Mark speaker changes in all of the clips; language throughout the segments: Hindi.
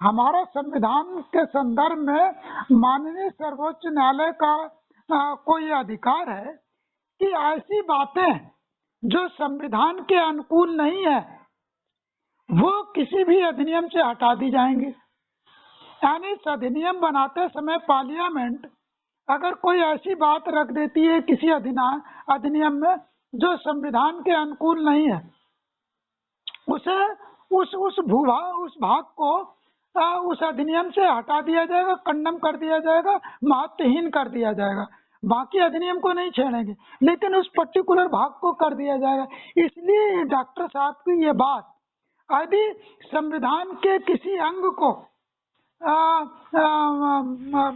Speaker 1: हमारा संविधान के संदर्भ में माननीय सर्वोच्च न्यायालय का कोई अधिकार है कि ऐसी बातें जो संविधान के अनुकूल नहीं है वो किसी भी अधिनियम से हटा दी जाएंगी। यानी इस अधिनियम बनाते समय पार्लियामेंट अगर कोई ऐसी बात रख देती है किसी अधिनियम में जो संविधान के अनुकूल नहीं है, उसे उस भाग को उस अधिनियम से हटा दिया जाएगा, खंडन कर दिया जाएगा, महत्वहीन कर दिया जाएगा। बाकी अधिनियम को नहीं छेड़ेंगे, लेकिन उस पर्टिकुलर भाग को कर दिया जाएगा। इसलिए डॉक्टर साहब की ये बात यदि संविधान के किसी अंग को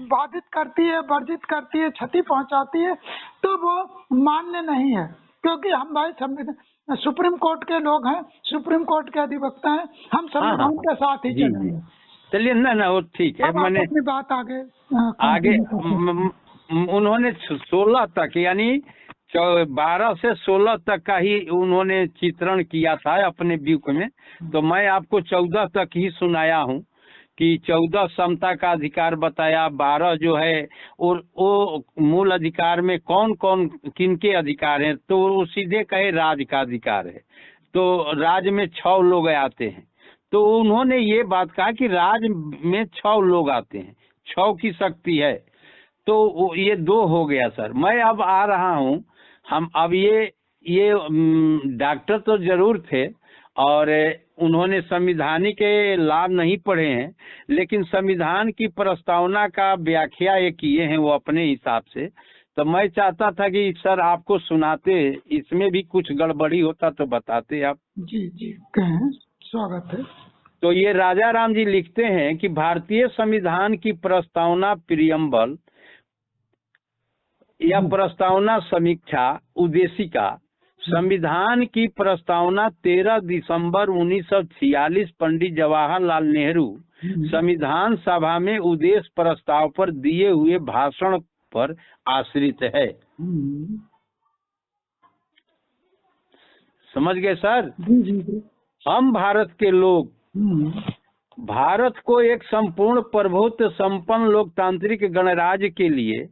Speaker 1: बाधित करती है, वर्जित करती है, क्षति पहुंचाती है, तो वो मान्य नहीं है। क्योंकि हम भाई संविधान सुप्रीम कोर्ट के लोग हैं, सुप्रीम कोर्ट के अधिवक्ता हैं, हम संविधान के साथ ही चलेंगे।
Speaker 2: चलिए ना वो ठीक है। मैंने
Speaker 1: अपनी बात
Speaker 2: आगे उन्होंने 16 तक यानी 12 से 16 तक का ही उन्होंने चित्रण किया था अपने बुक में, तो मैं आपको 14 तक ही सुनाया हूँ कि 14 समता का अधिकार बताया, 12 जो है और वो मूल अधिकार में कौन कौन किनके अधिकार हैं, तो वो सीधे कहे राज का अधिकार है। तो राज में 6 लोग आते हैं, तो उन्होंने ये बात कहा कि राज में 6 लोग आते हैं, 6 की शक्ति है। तो ये 2 हो गया सर। मैं अब आ रहा हूँ, हम अब ये डॉक्टर तो जरूर थे और उन्होंने संविधान के लाभ नहीं पढ़े हैं, लेकिन संविधान की प्रस्तावना का व्याख्या ये किए हैं वो अपने हिसाब से। तो मैं चाहता था कि सर आपको सुनाते, इसमें भी कुछ गड़बड़ी होता तो बताते आप।
Speaker 1: जी जी कहें, स्वागत है।
Speaker 2: तो ये राजा राम जी लिखते हैं कि भारतीय संविधान की प्रस्तावना प्रियम्बल या प्रस्तावना समीक्षा उद्देशिका संविधान की प्रस्तावना 13 दिसंबर 1946 पंडित जवाहरलाल नेहरू संविधान सभा में उद्देश्य प्रस्ताव पर दिए हुए भाषण पर आश्रित है। समझ गए सर? हम भारत के लोग भारत को एक संपूर्ण प्रभुत्व संपन्न लोकतांत्रिक गणराज्य के लिए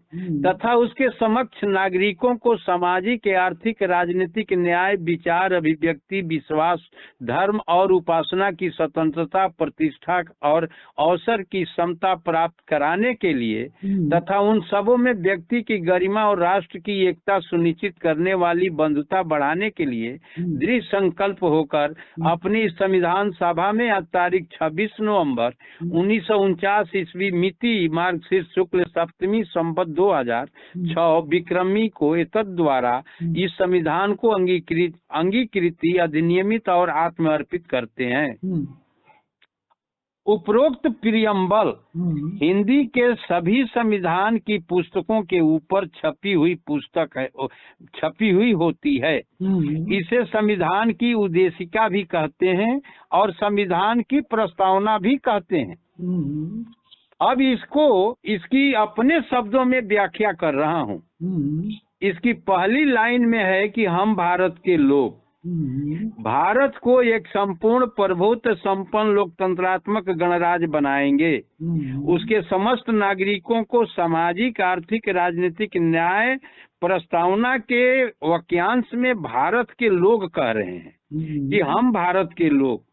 Speaker 2: तथा उसके समक्ष नागरिकों को सामाजिक, आर्थिक, राजनीतिक, न्याय, विचार, अभिव्यक्ति, विश्वास, धर्म और उपासना की स्वतंत्रता, प्रतिष्ठा और अवसर की समता प्राप्त कराने के लिए तथा उन सबों में व्यक्ति की गरिमा और राष्ट्र की एकता सुनिश्चित करने वाली बंधुता बढ़ाने के लिए दृढ़ संकल्प होकर अपनी संविधान सभा में आज तारीख 26 नवंबर 1949 ईस्वी मिति मार्गशीर्ष शुक्ल सप्तमी संवत 2006 विक्रमी को एतद द्वारा इस संविधान को अंगीकृति, अधिनियमित और आत्मर्पित करते हैं। उपरोक्त प्रियम्बल हिंदी के सभी संविधान की पुस्तकों के ऊपर छपी हुई होती है। इसे संविधान की उद्देशिका भी कहते हैं और संविधान की प्रस्तावना भी कहते हैं। अब इसकी अपने शब्दों में व्याख्या कर रहा हूँ। इसकी पहली लाइन में है कि हम भारत के लोग भारत को एक संपूर्ण प्रभुत्व संपन्न लोकतंत्रात्मक गणराज्य बनाएंगे। उसके समस्त नागरिकों को सामाजिक, आर्थिक, राजनीतिक न्याय प्रस्तावना के वाक्यांश में भारत के लोग कह रहे हैं कि हम भारत के लोग।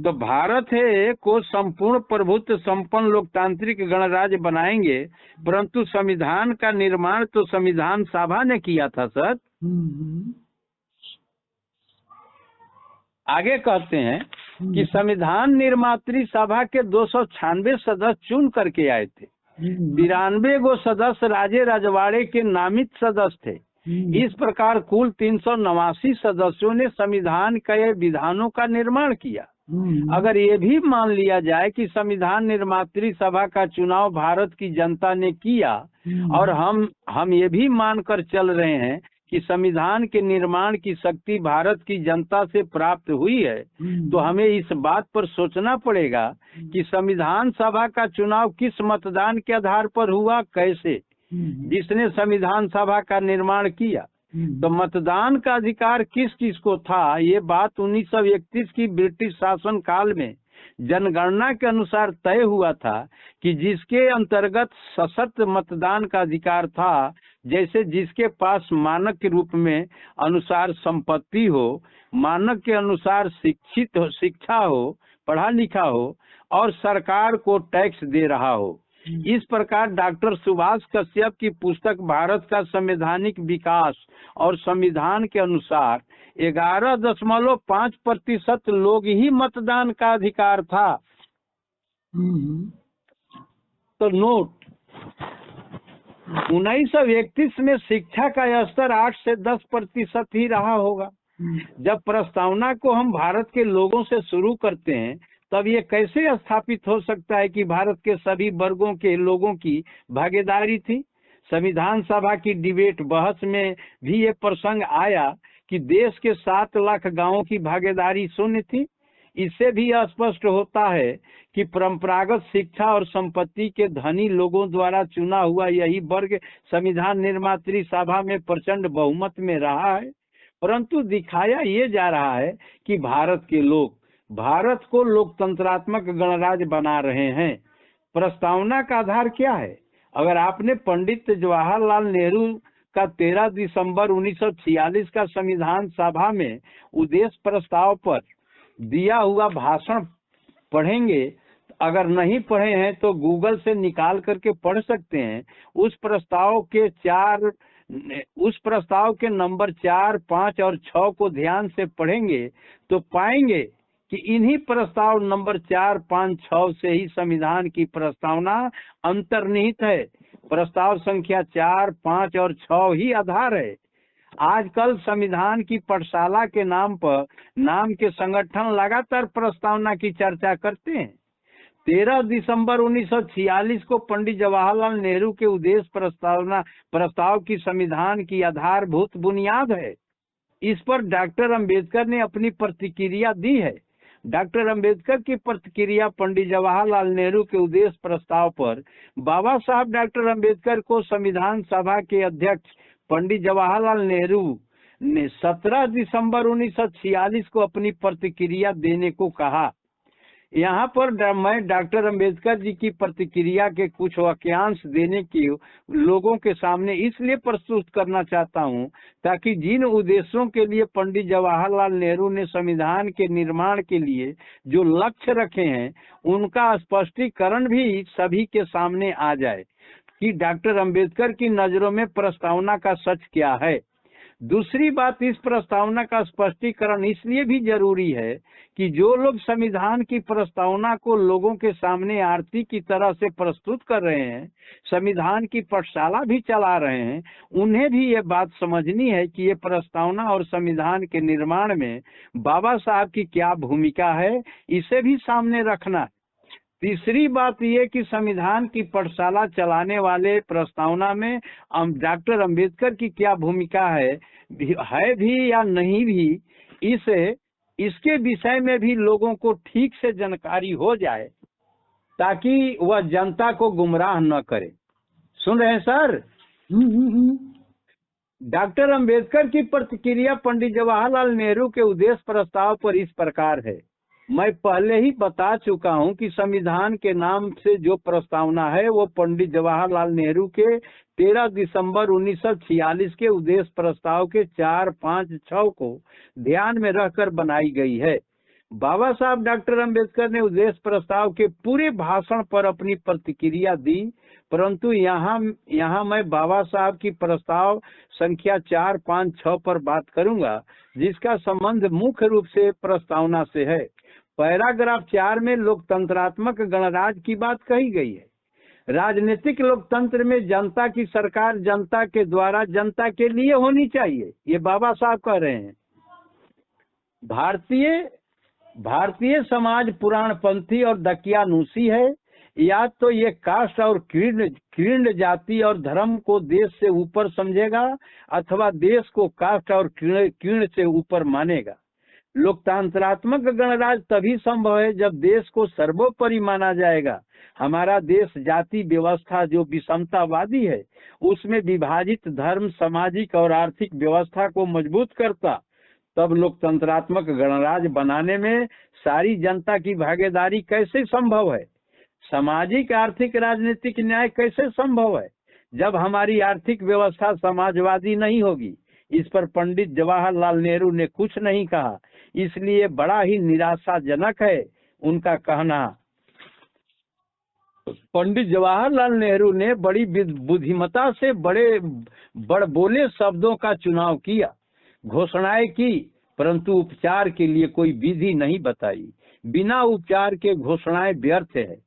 Speaker 2: तो भारत है को संपूर्ण प्रभुत्व संपन्न लोकतांत्रिक गणराज्य बनाएंगे, परंतु संविधान का निर्माण तो संविधान सभा ने किया था सर। आगे कहते हैं कि संविधान निर्मात्री सभा के 296 सदस्य चुन करके आए थे। 93 गो सदस्य राजे रजवाड़े के नामित सदस्य थे। इस प्रकार कुल 389 सदस्यों ने संविधान के विधानों का निर्माण किया। अगर ये भी मान लिया जाए कि संविधान निर्मात्री सभा का चुनाव भारत की जनता ने किया और हम ये भी मानकर चल रहे हैं कि संविधान के निर्माण की शक्ति भारत की जनता से प्राप्त हुई है, तो हमें इस बात पर सोचना पड़ेगा कि संविधान सभा का चुनाव किस मतदान के आधार पर हुआ, कैसे, जिसने संविधान सभा का निर्माण किया। तो मतदान का अधिकार किस किस को था, ये बात 1931 की ब्रिटिश शासन काल में जनगणना के अनुसार तय हुआ था कि जिसके अंतर्गत सशक्त मतदान का अधिकार था, जैसे जिसके पास मानक के रूप में अनुसार संपत्ति हो, मानक के अनुसार शिक्षा हो, पढ़ा लिखा हो और सरकार को टैक्स दे रहा हो। इस प्रकार डॉक्टर सुभाष कश्यप की पुस्तक भारत का संवैधानिक विकास और संविधान के अनुसार 11.5% लोग ही मतदान का अधिकार था। तो नोट 1931 में शिक्षा का स्तर 8 से 10% ही रहा होगा। जब प्रस्तावना को हम भारत के लोगों से शुरू करते हैं, तब ये कैसे स्थापित हो सकता है कि भारत के सभी वर्गों के लोगों की भागीदारी थी। संविधान सभा की डिबेट बहस में भी ये प्रसंग आया कि देश के 7 लाख गांवों की भागीदारी शून्य थी। इससे भी स्पष्ट होता है कि परंपरागत शिक्षा और संपत्ति के धनी लोगों द्वारा चुना हुआ यही वर्ग संविधान निर्मात्री सभा में प्रचंड बहुमत में रहा है। परंतु दिखाया ये जा रहा है कि भारत के लोग भारत को लोकतंत्रात्मक गणराज्य बना रहे हैं। प्रस्तावना का आधार क्या है? अगर आपने पंडित जवाहरलाल नेहरू का 13 दिसंबर 1946 का संविधान सभा में उद्देश्य प्रस्ताव पर दिया हुआ भाषण पढ़ेंगे, अगर नहीं पढ़े हैं तो गूगल से निकाल करके पढ़ सकते हैं। उस प्रस्ताव के नंबर 4, 5 और 6 को ध्यान से पढ़ेंगे तो पाएंगे कि इन्हीं प्रस्ताव नंबर 4, 5, 6 से ही संविधान की प्रस्तावना अंतर्निहित है। प्रस्ताव संख्या 4, 5 और 6 ही आधार है। आजकल संविधान की पाठशाला के नाम पर नाम के संगठन लगातार प्रस्तावना की चर्चा करते हैं। 13 दिसंबर 1946 को पंडित जवाहरलाल नेहरू के उद्देश्य प्रस्ताव की संविधान की आधारभूत बुनियाद है। इस पर डॉक्टर अंबेडकर ने अपनी प्रतिक्रिया दी है। डॉक्टर अंबेडकर की प्रतिक्रिया पंडित जवाहरलाल नेहरू के उद्देश्य प्रस्ताव पर बाबा साहब डॉक्टर अंबेडकर को संविधान सभा के अध्यक्ष पंडित जवाहरलाल नेहरू ने 17 दिसंबर 1946 को अपनी प्रतिक्रिया देने को कहा। यहाँ पर मैं डॉक्टर अंबेडकर जी की प्रतिक्रिया के कुछ वाक्यांश देने की लोगों के सामने इसलिए प्रस्तुत करना चाहता हूँ ताकि जिन उद्देश्यों के लिए पंडित जवाहरलाल नेहरू ने संविधान के निर्माण के लिए जो लक्ष्य रखे हैं उनका स्पष्टीकरण भी सभी के सामने आ जाए कि डॉक्टर अंबेडकर की नजरों में प्रस्तावना का सच क्या है। दूसरी बात, इस प्रस्तावना का स्पष्टीकरण इसलिए भी जरूरी है कि जो लोग संविधान की प्रस्तावना को लोगों के सामने आरती की तरह से प्रस्तुत कर रहे हैं, संविधान की पाठशाला भी चला रहे हैं, उन्हें भी ये बात समझनी है कि ये प्रस्तावना और संविधान के निर्माण में बाबा साहब की क्या भूमिका है, इसे भी सामने रखना है। तीसरी बात यह कि संविधान की पाठशाला चलाने वाले प्रस्तावना में डॉक्टर अंबेडकर की क्या भूमिका है भी या नहीं भी, इसके विषय में भी लोगों को ठीक से जानकारी हो जाए ताकि वह जनता को गुमराह न करे। सुन रहे हैं सर? डॉक्टर अंबेडकर की प्रतिक्रिया पंडित जवाहरलाल नेहरू के उद्देश्य प्रस्ताव पर इस प्रकार है। मैं पहले ही बता चुका हूं कि संविधान के नाम से जो प्रस्तावना है वो पंडित जवाहरलाल नेहरू के 13 दिसंबर 1946 के उद्देश्य प्रस्ताव के 4, 5, 6 को ध्यान में रखकर बनाई गई है। बाबा साहब डॉक्टर अंबेडकर ने उद्देश्य प्रस्ताव के पूरे भाषण पर अपनी प्रतिक्रिया दी, परंतु यहाँ मैं बाबा साहब की प्रस्ताव संख्या 4, 5, 6 पर बात करूंगा, जिसका संबंध मुख्य रूप से प्रस्तावना से है। पैराग्राफ 4 में लोकतंत्रात्मक गणराज्य की बात कही गई है। राजनीतिक लोकतंत्र में जनता की सरकार जनता के द्वारा जनता के लिए होनी चाहिए, ये बाबा साहब कह रहे हैं। भारतीय समाज पुराणपंथी और दकियानूसी है। या तो ये कास्ट और कीर्ण जाति और धर्म को देश से ऊपर समझेगा अथवा देश को कास्ट और कीर्ण से ऊपर मानेगा। लोकतंत्रात्मक गणराज्य तभी संभव है जब देश को सर्वोपरि माना जाएगा। हमारा देश जाति व्यवस्था जो विषमतावादी है उसमें विभाजित धर्म, सामाजिक और आर्थिक व्यवस्था को मजबूत करता तब लोकतंत्रात्मक गणराज्य बनाने में सारी जनता की भागीदारी कैसे संभव है? सामाजिक आर्थिक राजनीतिक न्याय कैसे संभव है जब हमारी आर्थिक व्यवस्था समाजवादी नहीं होगी? इस पर पंडित जवाहरलाल नेहरू ने कुछ नहीं कहा, इसलिए बड़ा ही निराशाजनक है उनका कहना। पंडित जवाहरलाल नेहरू ने बड़ी बुद्धिमता से बड़ बोले शब्दों का चुनाव किया, घोषणाएं की, परंतु उपचार के लिए कोई विधि नहीं बताई। बिना उपचार के घोषणाएं व्यर्थ है।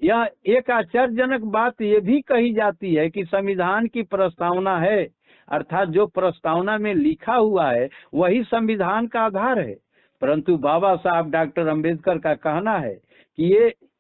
Speaker 2: यह एक आश्चर्यजनक बात यह भी कही जाती है कि संविधान की प्रस्तावना है, अर्थात जो प्रस्तावना में लिखा हुआ है वही संविधान का आधार है, परंतु बाबा साहब डॉक्टर अंबेडकर का कहना है कि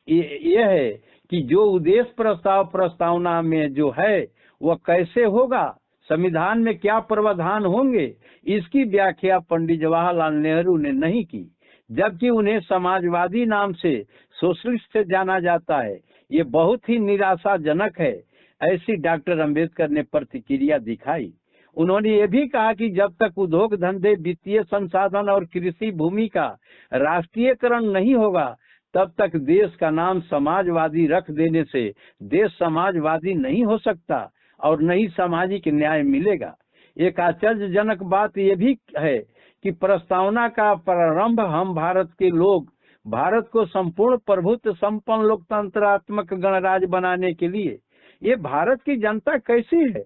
Speaker 2: ये है कि जो उद्देश्य प्रस्तावना में जो है वह कैसे होगा, संविधान में क्या प्रावधान होंगे, इसकी व्याख्या पंडित जवाहरलाल नेहरू ने नहीं की, जबकि उन्हें समाजवादी नाम से सोशलिस्ट से जाना जाता है। ये बहुत ही निराशाजनक है, ऐसी डॉक्टर अंबेडकर ने प्रतिक्रिया दिखाई। उन्होंने ये भी कहा कि जब तक उद्योग धंधे, वित्तीय संसाधन और कृषि भूमि का राष्ट्रीयकरण नहीं होगा तब तक देश का नाम समाजवादी रख देने से देश समाजवादी नहीं हो सकता और न ही सामाजिक न्याय मिलेगा। एक आश्चर्यजनक बात यह भी है कि प्रस्तावना का प्रारंभ हम भारत को संपूर्ण प्रभुत्व संपन्न लोकतंत्रात्मक गणराज्य बनाने के लिए, ये भारत की जनता कैसी है,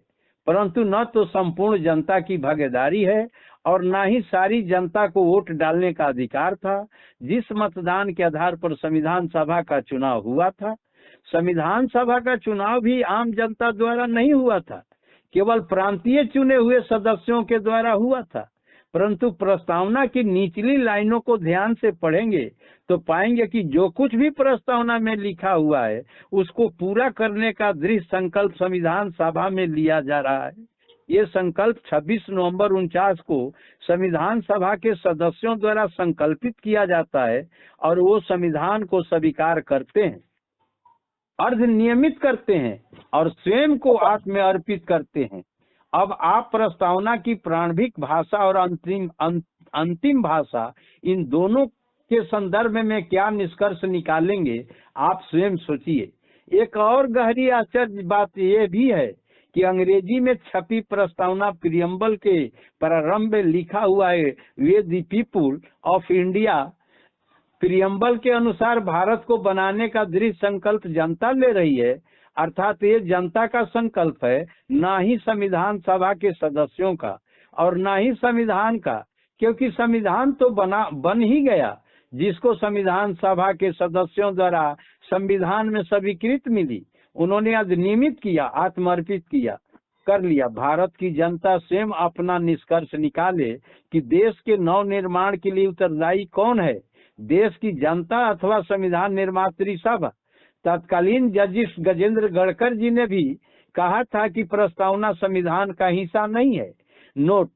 Speaker 2: परंतु न तो संपूर्ण जनता की भागीदारी है और न ही सारी जनता को वोट डालने का अधिकार था। जिस मतदान के आधार पर संविधान सभा का चुनाव हुआ था, संविधान सभा का चुनाव भी आम जनता द्वारा नहीं हुआ था, केवल प्रांतीय चुने हुए सदस्यों के द्वारा हुआ था। परंतु प्रस्तावना की निचली लाइनों को ध्यान से पढ़ेंगे तो पाएंगे कि जो कुछ भी प्रस्तावना में लिखा हुआ है उसको पूरा करने का दृढ़ संकल्प संविधान सभा में लिया जा रहा है। ये संकल्प 26 नवंबर 49 को संविधान सभा के सदस्यों द्वारा संकल्पित किया जाता है और वो संविधान को स्वीकार करते हैं, अर्ध नियमित करते हैं और स्वयं को आत्म अर्पित करते हैं। अब आप प्रस्तावना की प्रारंभिक भाषा और अंतिम भाषा, इन दोनों के संदर्भ में क्या निष्कर्ष निकालेंगे, आप स्वयं सोचिए। एक और गहरी आश्चर्य बात यह भी है कि अंग्रेजी में छपी प्रस्तावना प्रियम्बल के प्रारंभ में लिखा हुआ है, way the people of India. Preamble के अनुसार भारत को बनाने का दृढ़ संकल्प जनता ले रही है, अर्थात ये जनता का संकल्प है, ना ही संविधान सभा के सदस्यों का और ना ही संविधान का, क्योंकि संविधान तो बन ही गया, जिसको संविधान सभा के सदस्यों द्वारा संविधान में स्वीकृति मिली, उन्होंने अधिनियमित किया, आत्मर्पित किया, कर लिया। भारत की जनता स्वयं अपना निष्कर्ष निकाले कि देश के नव निर्माण के लिए उत्तरदायी कौन है, देश की जनता अथवा संविधान निर्मात्री सभा। तत्कालीन जस्टिस गजेंद्र गड़कर जी ने भी कहा था कि प्रस्तावना संविधान का हिस्सा नहीं है। नोट: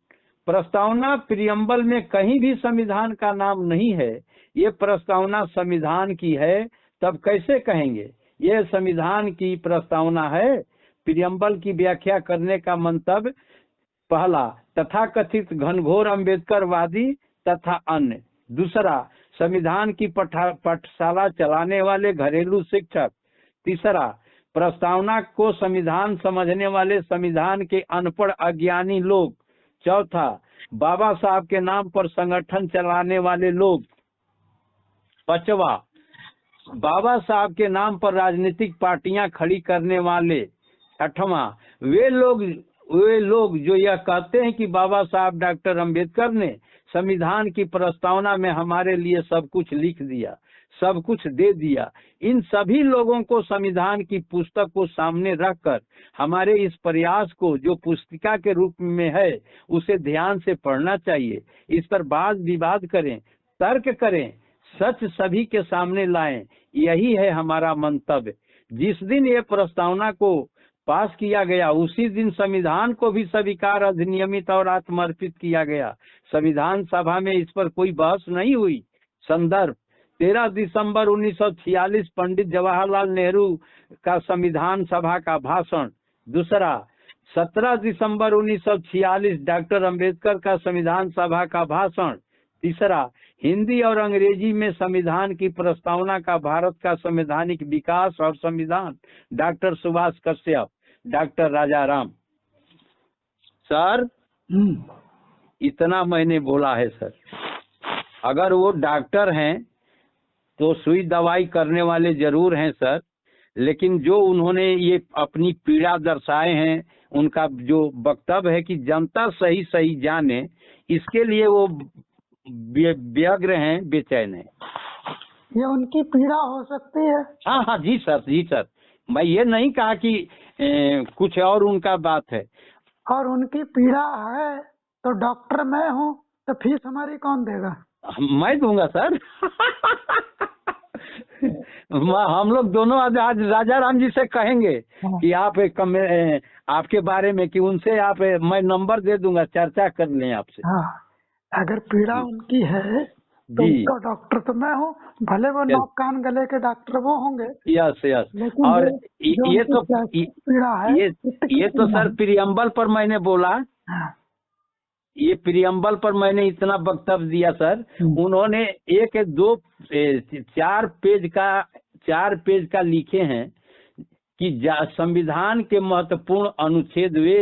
Speaker 2: प्रस्तावना प्रियम्बल में कहीं भी संविधान का नाम नहीं है। ये प्रस्तावना संविधान की है, तब कैसे कहेंगे यह संविधान की प्रस्तावना है? प्रियम्बल की व्याख्या करने का मंतव्य: पहला, तथाकथित घनघोर अम्बेडकरवादी तथा अन्य। दूसरा, संविधान की पाठशाला चलाने वाले घरेलू शिक्षक। तीसरा, प्रस्तावना को संविधान समझने वाले संविधान के अनपढ़ अज्ञानी लोग। चौथा, बाबा साहब के नाम पर संगठन चलाने वाले लोग। पांचवा, बाबा साहब के नाम पर राजनीतिक पार्टियां खड़ी करने वाले। छठवां, वे लोग जो यह कहते हैं कि बाबा साहब डॉक्टर अंबेडकर ने संविधान की प्रस्तावना में हमारे लिए सब कुछ लिख दिया, सब कुछ दे दिया। इन सभी लोगों को संविधान की पुस्तक को सामने रखकर हमारे इस प्रयास को, जो पुस्तिका के रूप में है, उसे ध्यान से पढ़ना चाहिए। इस पर वाद विवाद करें, तर्क करें, सच सभी के सामने लाएं। यही है हमारा मंतव्य। जिस दिन ये प्रस्तावना को पास किया गया उसी दिन संविधान को भी स्वीकार, अधिनियमित और आत्मर्पित किया गया। संविधान सभा में इस पर कोई बहस नहीं हुई। संदर्भ: 13 दिसंबर 1946 पंडित जवाहरलाल नेहरू का संविधान सभा का भाषण। दूसरा, 17 दिसंबर 1946 डॉक्टर अंबेडकर का संविधान सभा का भाषण। तीसरा, हिंदी और अंग्रेजी में संविधान की प्रस्तावना का भारत का संवैधानिक विकास और संविधान, doctor Subhash Kashyap, doctor Rajaram. Sir इतना मैंने बोला है सर। अगर वो डॉक्टर हैं तो सुई दवाई करने वाले जरूर हैं सर, लेकिन जो उन्होंने ये अपनी पीड़ा दर्शाए हैं, उनका जो वक्तव्य है कि जनता सही सही जाने, इसके लिए वो व्यग्र हैं, बेचैन हैं।
Speaker 1: ये उनकी पीड़ा हो सकती है।
Speaker 2: हाँ हाँ जी सर, जी सर। मैं ये नहीं कहा कि कुछ और उनका बात है।
Speaker 1: और उनकी पीड़ा है तो डॉक्टर मैं हूँ, तो फीस हमारी कौन देगा?
Speaker 2: मैं दूंगा सर। हम लोग दोनों आज राजाराम जी से कहेंगे कि आप आपके बारे में, कि उनसे आप, मैं नंबर दे दूंगा, चर्चा कर लें आपसे।
Speaker 1: हाँ, अगर पीड़ा उनकी है तो
Speaker 2: जी।
Speaker 1: उसका डॉक्टर तो मैं हूँ, भले वो नाक कान गले के डॉक्टर वो होंगे।
Speaker 2: Yes yes.
Speaker 1: लेकिन
Speaker 2: और
Speaker 1: जो
Speaker 2: ये तो
Speaker 1: पीड़ा है,
Speaker 2: ये तो सर प्रियम्बल पर मैंने बोला।
Speaker 1: हाँ।
Speaker 2: ये प्रियम्बल पर मैंने इतना वक्तव्य दिया सर। उन्होंने 4 पेज का लिखे हैं कि संविधान के महत्वपूर्ण अनुच्छेद वे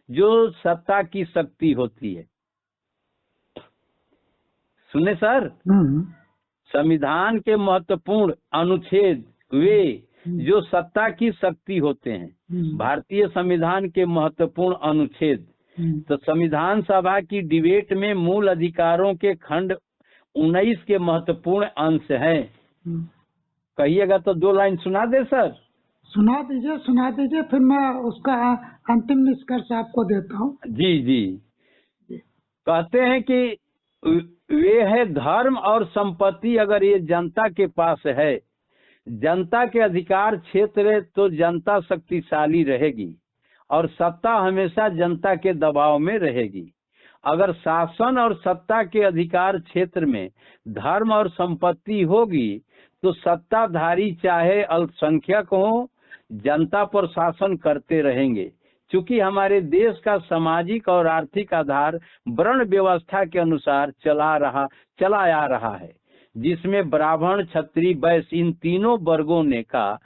Speaker 2: जो सत्ता की शक्ति होती है। सुने सर, संविधान के महत्वपूर्ण अनुच्छेद वे जो सत्ता की शक्ति होते हैं। भारतीय संविधान के महत्वपूर्ण अनुच्छेद, तो संविधान सभा की डिबेट में मूल अधिकारों के खंड 19 के महत्वपूर्ण अंश हैं। कहिएगा तो 2 लाइन सुना दे सर।
Speaker 1: सुना दीजिए, फिर मैं उसका अंतिम निष्कर्ष आपको देता हूँ। जी
Speaker 2: जी। कहते हैं कि वे है धर्म और संपत्ति, अगर ये जनता के पास है, जनता के अधिकार क्षेत्र है, तो जनता शक्तिशाली रहेगी और सत्ता हमेशा जनता के दबाव में रहेगी। अगर शासन और सत्ता के अधिकार क्षेत्र में धर्म और संपत्ति होगी तो सत्ताधारी चाहे अल्पसंख्यक हो, जनता पर शासन करते रहेंगे। चूंकि हमारे देश का सामाजिक और आर्थिक आधार वर्ण व्यवस्था के अनुसार चला आ रहा है, जिसमें ब्राह्मण, क्षत्रिय, वैश्य इन तीनों वर्गों ने का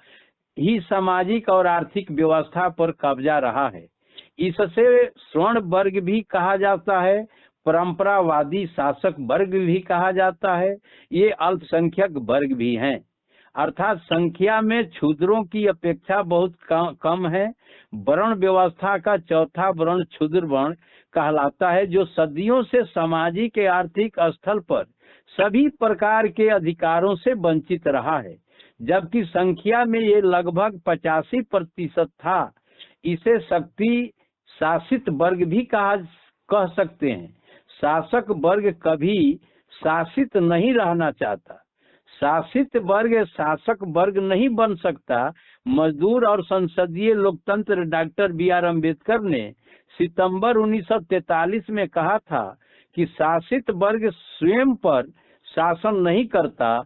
Speaker 2: ही सामाजिक और आर्थिक व्यवस्था पर कब्जा रहा है। इससे स्वर्ण वर्ग भी कहा जाता है, परंपरावादी शासक वर्ग भी कहा जाता है, ये अल्पसंख्यक वर्ग भी हैं। अर्थात संख्या में क्षुद्रों की अपेक्षा बहुत कम है। वर्ण व्यवस्था का चौथा वर्ण क्षुद्र वर्ण कहलाता है, जो सदियों से सामाजिक आर्थिक स्थल पर सभी प्रकार के अधिकारों से वंचित रहा है, जबकि संख्या में ये लगभग 85% था। इसे शक्ति शासित वर्ग भी कह सकते हैं। शासक वर्ग कभी शासित नहीं रहना चाहता। शासित वर्ग शासक वर्ग नहीं बन सकता। मजदूर और संसदीय लोकतंत्र डॉक्टर B.R. अम्बेडकर ने सितंबर 1943 में कहा था कि शासित वर्ग स्वयं पर शासन नहीं करता,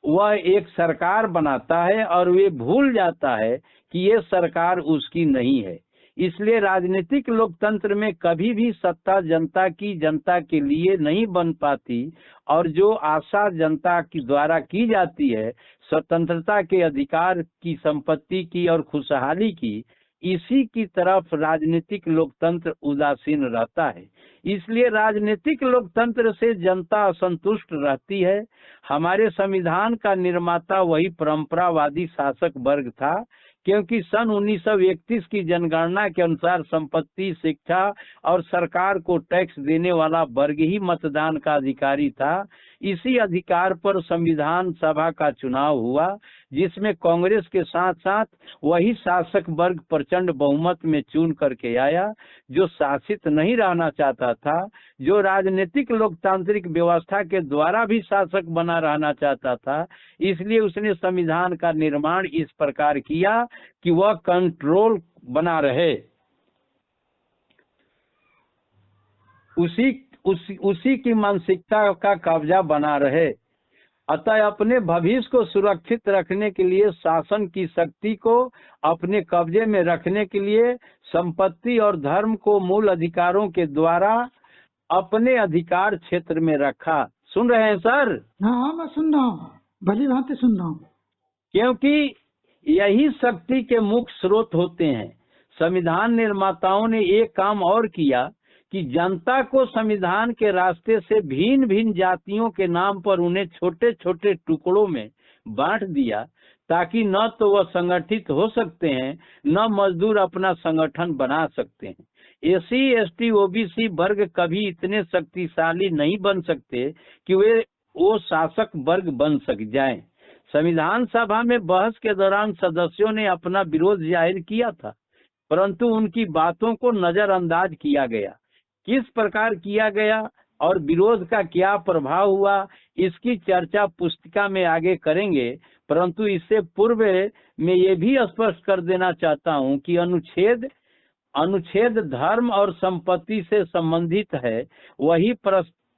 Speaker 2: वह एक सरकार बनाता है और वे भूल जाता है कि ये सरकार उसकी नहीं है। इसलिए राजनीतिक लोकतंत्र में कभी भी सत्ता जनता के लिए नहीं बन पाती, और जो आशा जनता की द्वारा की जाती है स्वतंत्रता के अधिकार की, संपत्ति की और खुशहाली की, इसी की तरफ राजनीतिक लोकतंत्र उदासीन रहता है। इसलिए राजनीतिक लोकतंत्र से जनता असंतुष्ट रहती है। हमारे संविधान का निर्माता वही परंपरावादी शासक वर्ग था, क्योंकि सन 1931 की जनगणना के अनुसार संपत्ति, शिक्षा और सरकार को टैक्स देने वाला वर्ग ही मतदान का अधिकारी था। इसी अधिकार पर संविधान सभा का चुनाव हुआ, जिसमें कांग्रेस के साथ साथ वही शासक वर्ग प्रचंड बहुमत में चुन करके आया, जो शासित नहीं रहना चाहता था, जो राजनीतिक लोकतांत्रिक व्यवस्था के द्वारा भी शासक बना रहना चाहता था। इसलिए उसने संविधान का निर्माण इस प्रकार किया कि वह कंट्रोल बना रहे, उसी की मानसिकता का कब्जा बना रहे। अतः अपने भविष्य को सुरक्षित रखने के लिए, शासन की शक्ति को अपने कब्जे में रखने के लिए संपत्ति और धर्म को मूल अधिकारों के द्वारा अपने अधिकार क्षेत्र में रखा। सुन रहे हैं सर?
Speaker 1: हाँ हाँ, मैं सुन रहा हूँ, भली भांति सुन रहा हूँ।
Speaker 2: क्योंकि यही शक्ति के मुख्य स्रोत होते हैं। संविधान निर्माताओं ने एक काम और किया कि जनता को संविधान के रास्ते से भिन्न भिन्न जातियों के नाम पर उन्हें छोटे छोटे टुकड़ों में बांट दिया, ताकि न तो वह संगठित हो सकते हैं, न मजदूर अपना संगठन बना सकते हैं। एससी, एसटी, ओबीसी वर्ग कभी इतने शक्तिशाली नहीं बन सकते कि वो शासक वर्ग बन सक जाएं। संविधान सभा में बहस के दौरान सदस्यों ने अपना विरोध जाहिर किया था, परंतु उनकी बातों को नजरअंदाज किया गया। किस प्रकार किया गया और विरोध का क्या प्रभाव हुआ, इसकी चर्चा पुस्तिका में आगे करेंगे। परंतु इससे पूर्व मैं ये भी स्पष्ट कर देना चाहता हूं कि अनुच्छेद धर्म और संपत्ति से संबंधित है, वही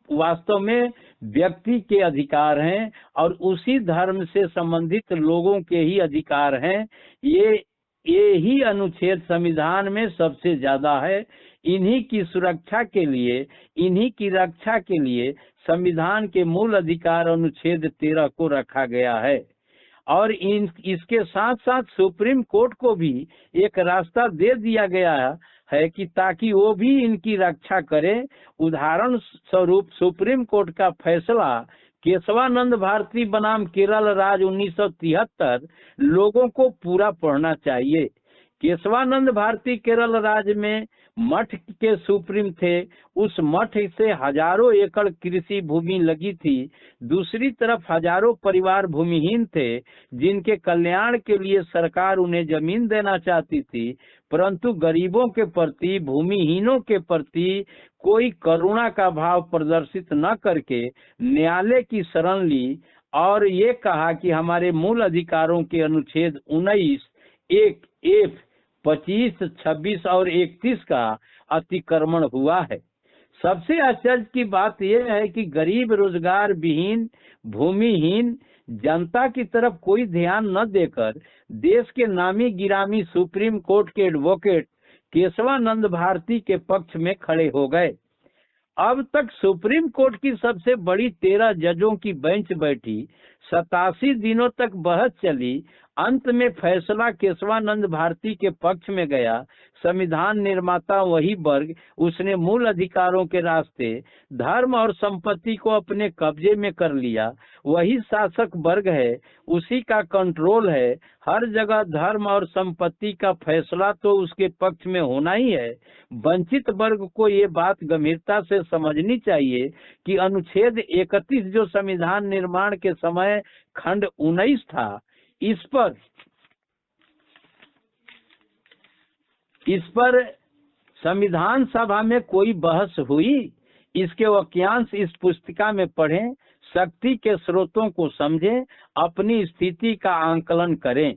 Speaker 2: वास्तव में व्यक्ति के अधिकार हैं और उसी धर्म से संबंधित लोगों के ही अधिकार हैं। ये ही अनुच्छेद संविधान में सबसे ज्यादा है। इन्हीं की सुरक्षा के लिए, इन्हीं की रक्षा के लिए संविधान के मूल अधिकार अनुच्छेद 13 को रखा गया है। और इसके साथ साथ सुप्रीम कोर्ट को भी एक रास्ता दे दिया गया है कि ताकि वो भी इनकी रक्षा करे। उदाहरण स्वरूप सुप्रीम कोर्ट का फैसला केशवानंद भारती बनाम केरल राज्य 1973 लोगों को पूरा पढ़ना चाहिए। केशवानंद भारती केरल राज्य में मठ के सुप्रीम थे। उस मठ से हजारों एकड़ कृषि भूमि लगी थी। दूसरी तरफ हजारों परिवार भूमिहीन थे, जिनके कल्याण के लिए सरकार उन्हें जमीन देना चाहती थी, परंतु गरीबों के प्रति, भूमिहीनों के प्रति कोई करुणा का भाव प्रदर्शित न करके न्यायालय की शरण ली और ये कहा कि हमारे मूल अधिकारों के अनुच्छेद 19, 1, 25, 26 और 31 का अतिक्रमण हुआ है। सबसे आश्चर्य की बात यह है कि गरीब, रोजगार विहीन, भूमिहीन जनता की तरफ कोई ध्यान न देकर देश के नामी गिरामी सुप्रीम कोर्ट के एडवोकेट केशवानंद भारती के पक्ष में खड़े हो गए। अब तक सुप्रीम कोर्ट की सबसे बड़ी 13 जजों की बेंच बैठी, 87 दिनों तक बहस चली। अंत में फैसला केशवानंद भारती के पक्ष में गया। संविधान निर्माता वही वर्ग, उसने मूल अधिकारों के रास्ते धर्म और संपत्ति को अपने कब्जे में कर लिया। वही शासक वर्ग है, उसी का कंट्रोल है। हर जगह धर्म और संपत्ति का फैसला तो उसके पक्ष में होना ही है। वंचित वर्ग को ये बात गंभीरता से समझनी चाहिए कि अनुच्छेद 31 जो संविधान निर्माण के समय खंड 19 था, इस पर संविधान सभा में कोई बहस हुई? इसके वाक्यांश इस पुस्तिका में पढ़ें, शक्ति के स्रोतों को समझें, अपनी स्थिति का आंकलन करें।